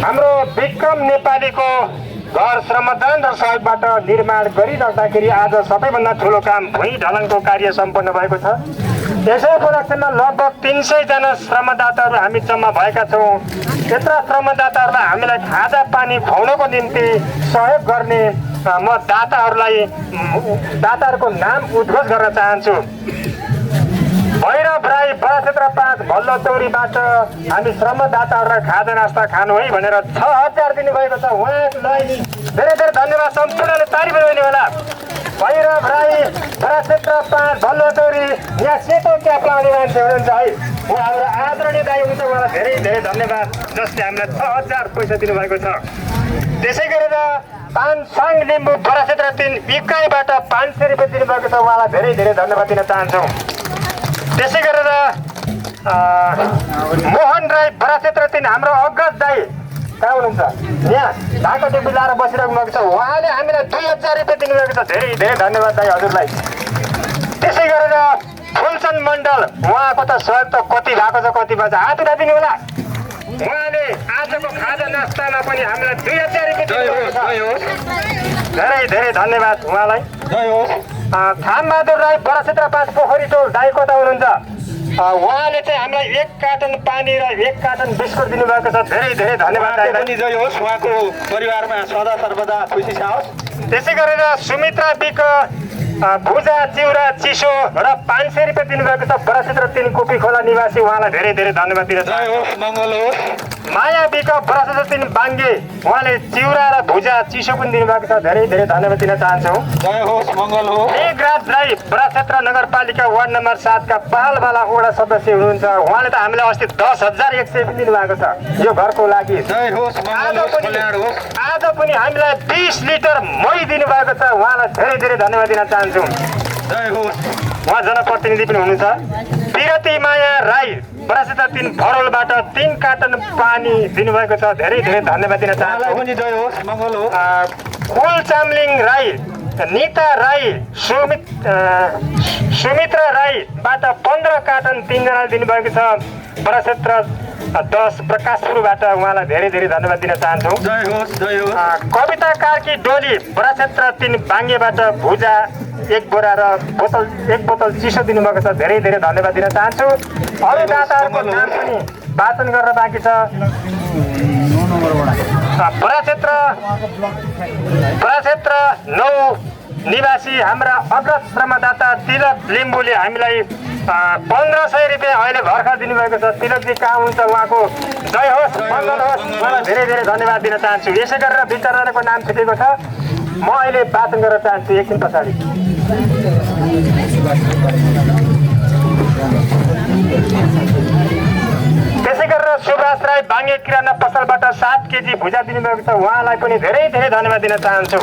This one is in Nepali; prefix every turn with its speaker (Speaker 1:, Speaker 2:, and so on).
Speaker 1: हाम्रो विक्रम नेपालीको घर श्रमदान र सहयोगबाट निर्माण गरिराख्दाखेरि आज सबैभन्दा ठुलो काम भुइँ ढलानको कार्य सम्पन्न भएको छ। यसै उपलक्ष्यमा लगभग 300 जना श्रमदाताहरू हामी जम्मा भएका छौँ। यत्र श्रमदाताहरूलाई हामीलाई खाजा पानी खुवाउनको निम्ति सहयोग गर्ने म दाताहरूको नाम उद्घोष गर्न चाहन्छु। भैरव राई बडा क्षेत्र 5 भल्लोचौरीबाट हामी श्रमदाताहरूलाई खाजा नास्ता खानु है भनेर 6000 दिनुभएको छ। उहाँलाई धेरै धेरै धन्यवाद। सम्पूर्णले ताली बजाउने होला। भैरव राई बडा क्षेत्र 5 भल्लोचौरी यहाँ सेतो क्याप लाउने मान्छे हुनुहुन्छ है, उहाँ हाम्रो आदरणीय दाइ हुनुहुन्छ। उहाँलाई धेरै धेरै धन्यवाद जसले हामीलाई 6000 पैसा दिनुभएको छ। त्यसै गरेर पानसाङ लिम्बू बडा क्षेत्र 3 इकाइबाट 500 रुपियाँ दिनुभएको छ। उहाँलाई धेरै धेरै धन्यवाद दिन चाहन्छौँ। त्यसै गरेर मोहन राई बडा क्षेत्र 3 हाम्रो अग्रज दाई कहाँ हुनुहुन्छ? यहाँ ढाका टोपी लाएर बसिरहनु भएको छ। उहाँले हामीलाई 2000 रुपियाँ दिनुभएको छ। धेरै धेरै धन्यवाद दाई हजुरलाई। त्यसै गरेर फुलचन्द मण्डल उहाँको त सहयोग त कति भएको छ कति भन्छ हात उठाइदिनु होला। उहाँले आजको खाजा नास्तामा पनि हामीलाई 2000 रुपियाँ दिनुभएको छ। धेरै धेरै धन्यवाद उहाँलाई। थामबहादुर राई बडा क्षेत्र 5 पोखरी टोल दाई कता हुनुहुन्छ? उहाँले चाहिँ हामीलाई 1 कार्टन पानी र 1 कार्टन बिस्कुट दिनुभएको छ। धेरै धेरै धन्यवाद दाइलाई। जय होस्, उहाँको परिवारमा सदा सर्वदा खुसी होस्। त्यसै गरेर सुमित्रा बिक भुजा चिउरा चिसो र 500 रुपियाँ दिनुभएको छ। बडा क्षेत्र 3 कोपी खोला निवासी उहाँलाई धेरै धेरै धन्यवाद दिन चाहन्छु। मङ्गल होस्। माया बिक बडा क्षेत्र 3 बाङ्गे उहाँले चिउरा र भुजा चिसो पनि दिनुभएको छ। धेरै धेरै धन्यवाद दिन चाहन्छौँ। जय होस्, मङ्गल होस्। मेघराज राई बडा क्षेत्र नगरपालिका वार्ड नम्बर 7 का पहालवाला वडा सदस्य हुनुहुन्छ। उहाँले त हामीलाई अस्ति 10,100 पनि दिनुभएको छ यो घरको लागि। जय होस्, मङ्गल होस्, कल्याण होस्। आज पनि हामीलाई 20 लिटर मही दिनुभएको छ। उहाँलाई धेरै धेरै धन्यवाद दिन चाहन्छु। जय होस्। उहाँ जनप्रतिनिधि पनि हुनुहुन्छ। विरती माया राई बडा क्षेत्र 3 भरौलबाट 3 कार्टन पानी दिनुभएको छ। धेरै धेरै धन्यवाद दिन चाहन्छु। जय होस्, मङ्गल होस्। कुल चामलिङ राई, निता राई, सुमित्रा राईबाट 15 कार्टन 3 जना दिनुभएको छ। बडा क्षेत्र 10 प्रकाशपुरबाट उहाँलाई धेरै धेरै धन्यवाद दिन चाहन्छौँ। जय होस्, जय होस्। कविता कार्की डोली बडा क्षेत्र 3 बाङ्गेबाट भुजा 1 बोरा र एक बोतल चिसो दिनुभएको छ। धेरै धेरै धन्यवाद दिन चाहन्छु। अरू दाताहरूको नाम पनि वाचन गर्न बाँकी छ। बडा क्षेत्र 9 निवासी हाम्रा अग्रज श्रमदाता तिलक लिम्बूले हामीलाई 1500 रुपियाँ अहिले भर्खर दिनुभएको छ। तिलकजी कहाँ हुन्छ? उहाँको जय होस्, मङ्गल होस्। उहाँलाई धेरै धेरै धन्यवाद दिन चाहन्छु। यसै गरेर विचारको नाम छुटेको छ। म अहिले वाचन गर्न चाहन्छु एकछिन पछाडि। त्यसै गरेर सुभाष राई बाङ्गे किराना पसलबाट 7 केजी भुजा दिनुभएको छ। उहाँलाई पनि धेरै धेरै धन्यवाद दिन चाहन्छु।